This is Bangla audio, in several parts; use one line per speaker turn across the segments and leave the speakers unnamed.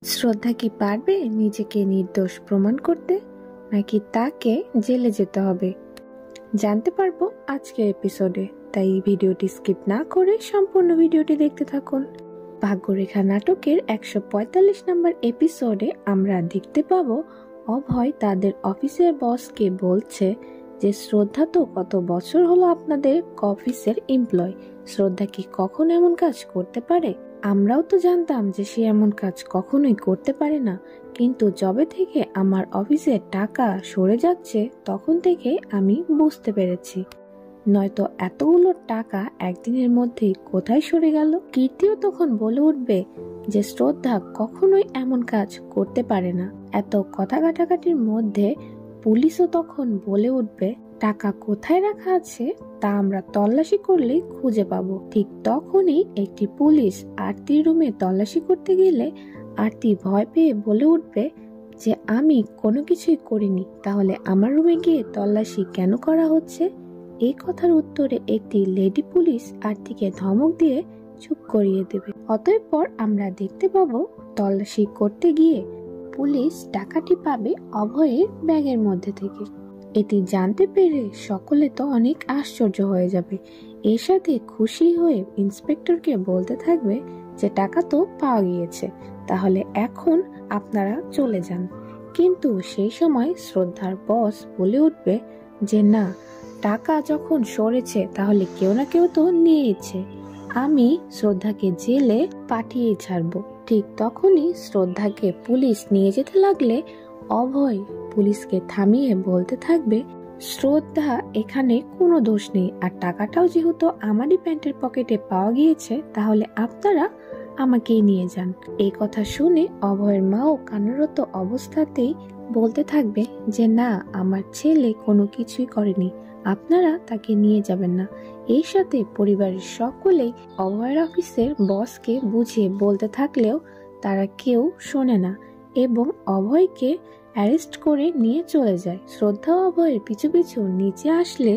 শ্রদ্ধা কি পারবে নিজেকে নির্দোষ প্রমাণ করতে, নাকি তাকে জেলে যেতে হবে? জানতে পারবো আজকের এপিসোডে, তাই ভিডিওটি স্কিপ না করে সম্পূর্ণ ভিডিওটি দেখতে থাকুন। ভাগ্যরেখা নাটকের 145 নম্বর এপিসোডে আমরা দেখতে পাবো অভয় তাদের অফিসের বসকে বলছে যে শ্রদ্ধা তো কত বছর হলো আপনাদের অফিসের এমপ্লয়, শ্রদ্ধা কি কখন এমন কাজ করতে পারে? আমরাও তো জানতাম যে সে এমন কাজ কখনোই করতে পারে না, কিন্তু যবে থেকে আমার অফিসে টাকা সরে যাচ্ছে তখন থেকে আমি বুঝতে পেরেছি। নয়তো এতগুলো টাকা একদিনের মধ্যেই কোথায় সরে গেল? কীর্তিও তখন বলে উঠবে যে শ্রদ্ধা কখনোই এমন কাজ করতে পারে না। এত কথা কাটাকাটির মধ্যে পুলিশও তখন বলে উঠবে টাকা কোথায় রাখা আছে তা আমরা তল্লাশি করলেই খুঁজে পাবো। ঠিক তখনই একটি পুলিশ আরতির রুমে তল্লাশি করতে গেলে আরতি ভয় পেয়ে বলে উঠবে যে আমি কোনো কিছুই করিনি, তাহলে আমার রুমে গিয়ে তল্লাশি কেন করা হচ্ছে? এই কথার উত্তরে একটি লেডি পুলিশ আরতিকে ধমক দিয়ে চুপ করিয়ে দেবে। অতঃপর আমরা দেখতে পাবো তল্লাশি করতে গিয়ে পুলিশ টাকাটি পাবে অভয়ের ব্যাগের মধ্যে থেকে। এটি জানতে পেরে সকলে তো অনেক আশ্চর্য হয়ে যাবে। এর সাথে খুশি হয়ে ইন্সপেক্টরকে বলতে থাকবে যে টাকা তো পাওয়া গিয়েছে, তাহলে এখন আপনারা চলে যান। কিন্তু সেই সময় শ্রদ্ধার বস বলে উঠবে যে না, টাকা যখন সরেছে তাহলে কেউ না কেউ তো নিয়েছে, আমি শ্রদ্ধাকে জেলে পাঠিয়ে ছাড়বো। ঠিক তখনই শ্রদ্ধাকে পুলিশ নিয়ে যেতে লাগলে অভয় পুলিশকে থামিয়ে বলতে থাকবে শ্রদ্ধা এখানে কোনো দোষ নেই, আর টাকাটাও যেহেতু আমারই প্যান্টের পকেটে পাওয়া গিয়েছে, তাহলে আপনারা আমাকেই নিয়ে যান। এই কথা শুনে অভয়ের মাও কান্নারত অবস্থাতেই বলতে থাকবে যে না, আমার ছেলে কোনো কিছুই করেনি, আপনারা তাকে নিয়ে যাবেন না। এর সাথে পরিবারের সকলেই অভয়ের অফিসের বসকে বুঝিয়ে বলতে থাকলেও তারা কেউ শোনে না এবং অভয়কে অ্যারেস্ট করে নিয়ে চলে যায়। শ্রদ্ধা অভয়ের পিছু পিছু নিচে আসলে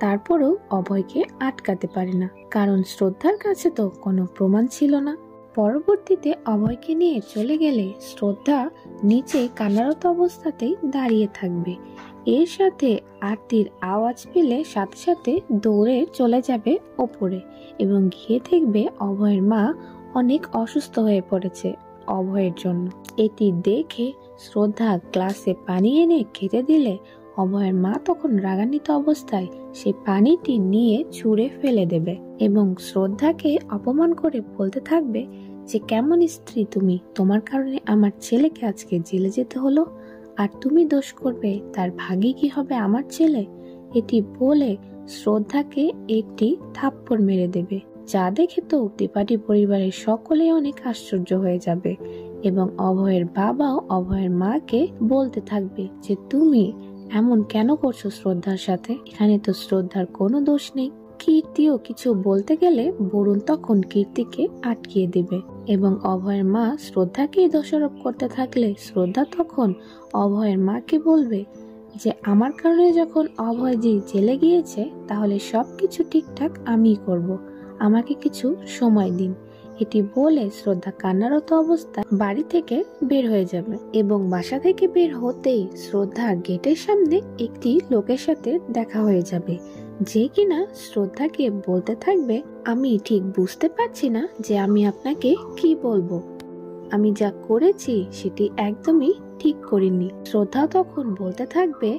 তারপরও অভয়কে আটকাতে পারে না, কারণ শ্রদ্ধার কাছে তো কোনো প্রমাণ ছিল না। পরবর্তীতে অভয়কে নিয়ে চলে গেলে শ্রদ্ধা নিচে কান্নারত অবস্থাতেই দাঁড়িয়ে থাকবে। এর সাথে আরতির আওয়াজ পেলে সাথে সাথে দৌড়ে চলে যাবে ওপরে এবং গিয়ে দেখবে অভয়ের মা অনেক অসুস্থ হয়ে পড়েছে অভয়ের জন্য। এটি দেখে শ্রদ্ধা গ্লাসে পানি এনে খেতে দিলে অভয়ের মা তখন রাগান্বিত অবস্থায় সে পানিটি নিয়ে ছুঁড়ে ফেলে দেবে এবং শ্রদ্ধাকে অপমান করে বলতে থাকবে যে কেমন স্ত্রী তুমি, তোমার কারণে আমার ছেলেকে আজকে জেলে যেতে হলো, আর তুমি দোষ করবে তার ভাগে কি হবে আমার ছেলে? এটি বলে শ্রদ্ধাকে একটি থাপ্পড় মেরে দেবে, যা দেখে তো ত্রিপাঠী পরিবারের সকলে অনেক আশ্চর্য হয়ে যাবে এবং অভয়ের বাবাও অভয়ের মাকে বলতে থাকবে যে তুমি এমন কেন করছো শ্রদ্ধার সাথে, এখানে তো শ্রদ্ধার কোনো দোষ নেই। কীর্তিও কিছু বলতে গেলে বরুণ তখন কীর্তিকে আটকিয়ে দিবে এবং অভয়ের মা শ্রদ্ধাকে দোষারোপ করতে থাকলে শ্রদ্ধা তখন অভয়ের মাকে বলবে যে আমার কারণে যখন অভয়জি জেলে গিয়েছে তাহলে সবকিছু ঠিকঠাক আমিই করব, আমাকে কিছু সময় দিন। এটি বলে শ্রদ্ধা কান্নারত অবস্থায় বাড়ি থেকে বের হয়ে যাবে এবং বাসা থেকে বের হতেই শ্রদ্ধার গেটের সামনে একটি লোকের সাথে দেখা হয়ে যাবে, যে কিনা শ্রদ্ধাকে বলতে থাকবে আমি ঠিক বুঝতে পারছি না যে আমি আপনাকে কি বলবো, আমি যা করেছি সেটি একদমই ঠিক করিনি। শ্রদ্ধা তখন বলতে থাকবে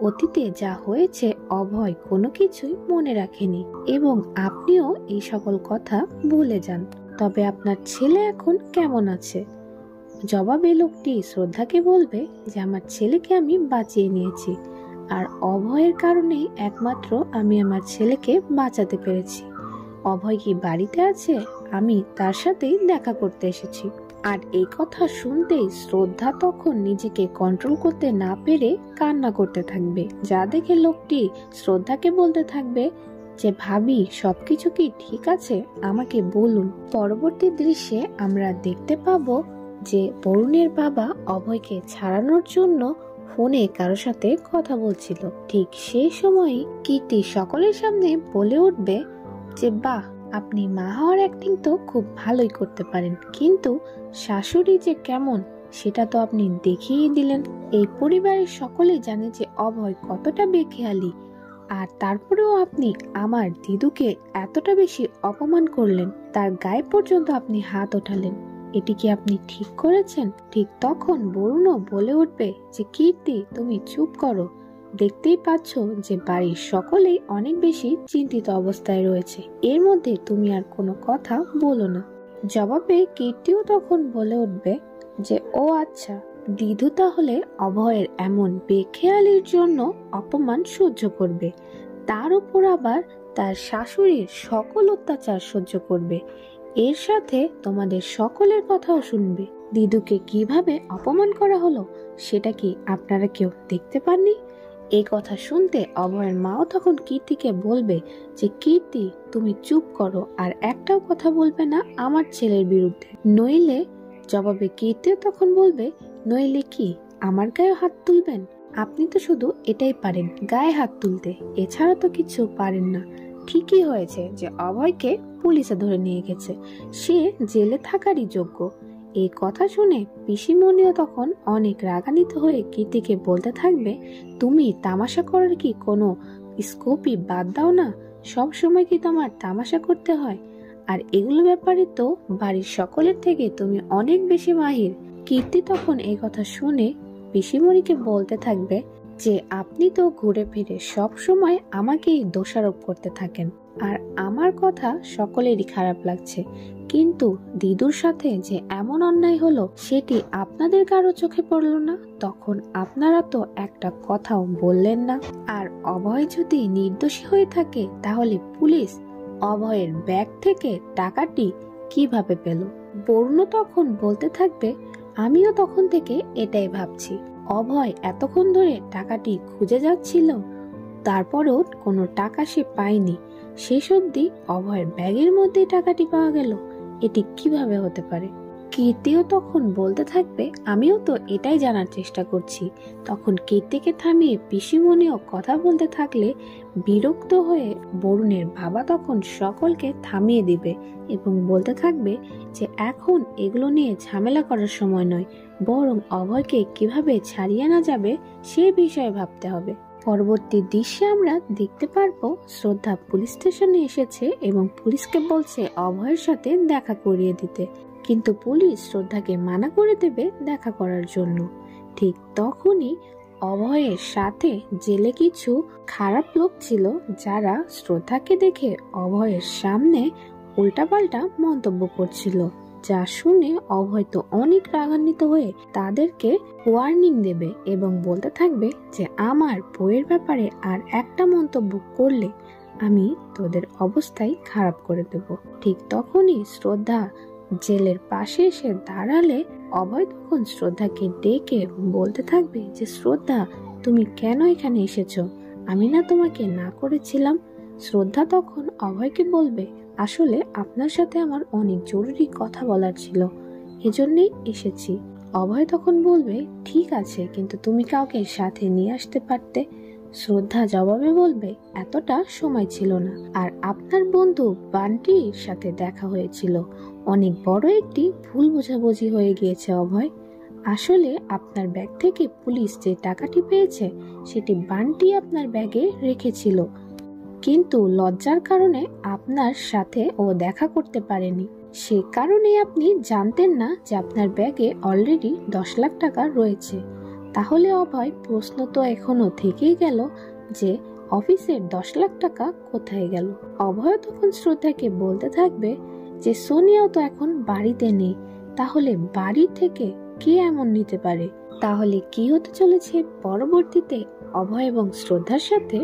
অতীতে যা হয়েছে অভয় কোনো কিছুই মনে রাখেনি এবং আপনিও এই সকল কথা ভুলে যান, তবে আপনার ছেলে এখন কেমন আছে? জবাবে লোকটি শ্রদ্ধাকে বলবে যে আমার ছেলেকে আমি বাঁচিয়ে নিয়েছি, আর অভয়ের কারণেই একমাত্র আমি আমার ছেলেকে বাঁচাতে পেরেছি। অভয় কি বাড়িতে আছে? আমি তার সাথেই দেখা করতে এসেছি। আর এই কথা শুনতেই শ্রদ্ধা তখন নিজেকে কন্ট্রোল করতে না পেরে কান্না করতে থাকবে, যা দেখে লোকটি শ্রদ্ধাকে বলতে থাকবে যে ভাবি সবকিছু কি ঠিক আছে, আমাকে বলুন। পরবর্তী দৃশ্যে আমরা দেখতে পাবো যে বরুণের বাবা অভয়কে ছাড়ানোর জন্য ফোনে কারো সাথে কথা বলছিল। ঠিক সেই সময় কীর্তি সকলের সামনে বলে উঠবে যে বাহ, আপনি মা হওয়ার অ্যাক্টিং তো খুব ভালোই করতে পারেন, কিন্তু শাশুড়ি যে কেমন সেটা তো আপনি দেখিয়ে দিলেন। এই পরিবারের সকলেই জানে যে অভয় কতটা বেখেয়ালি, আর তারপরেও আপনি আমার দিদুকে এতটা বেশি অপমান করলেন, তার গায়ে পর্যন্ত আপনি হাত ওঠালেন। এটি কি আপনি ঠিক করেছেন? ঠিক তখন বরুণও বলে উঠবে যে কীর্তি, তুমি চুপ করো, দেখতেই পাচ্ছ যে বাড়ির সকলেই অনেক বেশি চিন্তিত অবস্থায় রয়েছে, এর মধ্যে তুমি আর কোনো কথা বলো না। জবাবে কীর্তিও তখন বলে উঠবে যে ও আচ্ছা, দিদু তাহলে অভয়ের এমন বেখেয়ালির জন্য অপমান সহ্য করবে, তার উপর আবার তার শাশুড়ির সকল অত্যাচার সহ্য করবে, এর সাথে তোমাদের সকলের কথাও শুনবে। দিদুকে কিভাবে অপমান করা হলো সেটা কি আপনারা কেউ দেখতে পাননি? এই কথা শুনতে অভয়ের মাও তখন কীর্তিকে বলবে যে কীর্তি, তুমি চুপ করো আর একটাও কথা বলবে না আমার ছেলের বিরুদ্ধে, নইলে। জবাবে কীর্তিও তখন বলবে নইলে কি আমার গায়ে হাত তুলবেন? আপনি তো শুধু এটাই পারেন, গায়ে হাত তুলতে, এছাড়া তো কিছু পারেন না। ঠিকই হয়েছে যে অভয়কে পুলিশে ধরে নিয়ে গেছে, সে জেলে থাকারই যোগ্য। এই কথা শুনে পিসিমণিও তখন অনেক রাগান্বিত হয়ে কীর্তিকে বলতে থাকবে, তুমি তামাশা করার কি কোনো স্কোপই বাদ দাও না? সব সময় কি তোমার তামাশা করতে হয়? আর এগুলো ব্যাপারে তো বাড়ির সকলের থেকে তুমি অনেক বেশি মাহির। কীর্তি তখন এই কথা শুনে পিসিমণিকে বলতে থাকবে যে আপনি তো ঘুরে ফিরে সব সময় আমাকেই দোষারোপ করতে থাকেন, আর আমার কথা সকলেরই খারাপ লাগছে, কিন্তু দিদুর সাথে যে এমন অন্যায় হলো সেটি আপনাদের কারো চোখে পড়লো না, তখন আপনারা তো একটা কথাও বললেন না। আর অভয় যদি নির্দোষী হয়ে থাকে তাহলে পুলিশ অভয়ের ব্যাগ থেকে টাকাটি কিভাবে পেল? বরুণ তখন বলতে থাকবে, আমিও তখন থেকে এটাই ভাবছি, অভয় এতক্ষণ ধরে টাকাটি খুঁজে যাচ্ছিল, তারপরেও কোনো টাকা সে পায়নি, শেষ অবধি অভয়ের ব্যাগের মধ্যে টাকাটি পাওয়া গেল, এটি কিভাবে হতে পারে? কীর্তিও তখন বলতে থাকবে, আমিও তো এটাই জানার চেষ্টা করছি। তখন কীর্তিকে থামিয়ে পিসিমণিও কথা বলতে থাকলে বিরক্ত হয়ে বরুণের বাবা তখন সকলকে থামিয়ে দিবে এবং বলতে থাকবে যে এখন এগুলো নিয়ে ঝামেলা করার সময় নয়, বরং অভয়কে কিভাবে ছাড়িয়ে আনা যাবে সে বিষয়ে ভাবতে হবে। পরবর্তী দৃশ্যে আমরা দেখতে পারবো শ্রদ্ধা পুলিশ স্টেশনে এসেছে এবং পুলিশকে বলছে অভয়ের সাথে দেখা করিয়ে দিতে, কিন্তু পুলিশ শ্রদ্ধাকে মানা করে দেবে দেখা করার জন্য। ঠিক তখনই অভয়ের সাথে জেলে কিছু খারাপ লোক ছিল যারা শ্রদ্ধাকে দেখে অভয়ের সামনে উল্টাপাল্টা মন্তব্য করছিল, যা শুনে অভয় তো অনেক রাগান্বিত হয়ে তাদেরকে ওয়ার্নিং দেবে এবং বলতে থাকবে যে আমার বইয়ের ব্যাপারে আর একটা মন্তব্য করলে আমি তোদের অবস্থাই খারাপ করে দেব। ঠিক তখনই শ্রদ্ধা জেলের পাশে এসে দাঁড়ালে অভয় তখন শ্রদ্ধাকে ডেকে বলতে থাকবে যে শ্রদ্ধা, তুমি কেন এখানে এসেছো? আমি না তোমাকে না করেছিলাম? শ্রদ্ধা তখন অভয়কে বলবে, আসলে আপনার সাথে আমার অনেক জরুরি কথা বলার ছিল, এজন্যই এসেছি। অভয় তখন বলবে, ঠিক আছে, কিন্তু তুমি কাউকে সাথে নিয়ে আসতে পারতে। শ্রদ্ধা জবাবে বলবে, এতটা সময় ছিল না, আর আপনার বন্ধু বান্টির সাথে দেখা হয়েছিল, অনেক বড় একটি ভুল বোঝাবুঝি হয়ে গিয়েছে অভয়। আসলে আপনার ব্যাগ থেকে পুলিশ যে টাকাটি পেয়েছে সেটি বান্টি আপনার ব্যাগে রেখেছিল, কিন্তু লজ্জার কারণে আপনার সাথে ও দেখা করতে পারেনি, সে কারণে আপনি জানতেন না যে আপনার ব্যাগে অলরেডি 10 লাখ টাকা রয়েছে। তাহলে অভয়, প্রশ্ন তো এখনো থেকেই গেল যে অফিসের 10 লাখ টাকা কোথায় গেল? অভয় তখন শ্রদ্ধাকে বলতে থাকবে যে সোনিয়াও তো এখন বাড়িতে নেই, তাহলে বাড়ি থেকে কে এমন নিতে পারে? তাহলে কি হতে চলেছে পরবর্তীতে অভয় এবং শ্রদ্ধার সাথে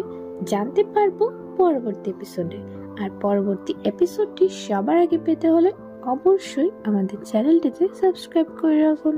জানতে পারবো পরবর্তী এপিসোডে। আর পরবর্তী এপিসোডটি সবার আগে পেতে হলে অবশ্যই আমাদের চ্যানেলটিতে সাবস্ক্রাইব করে রাখুন।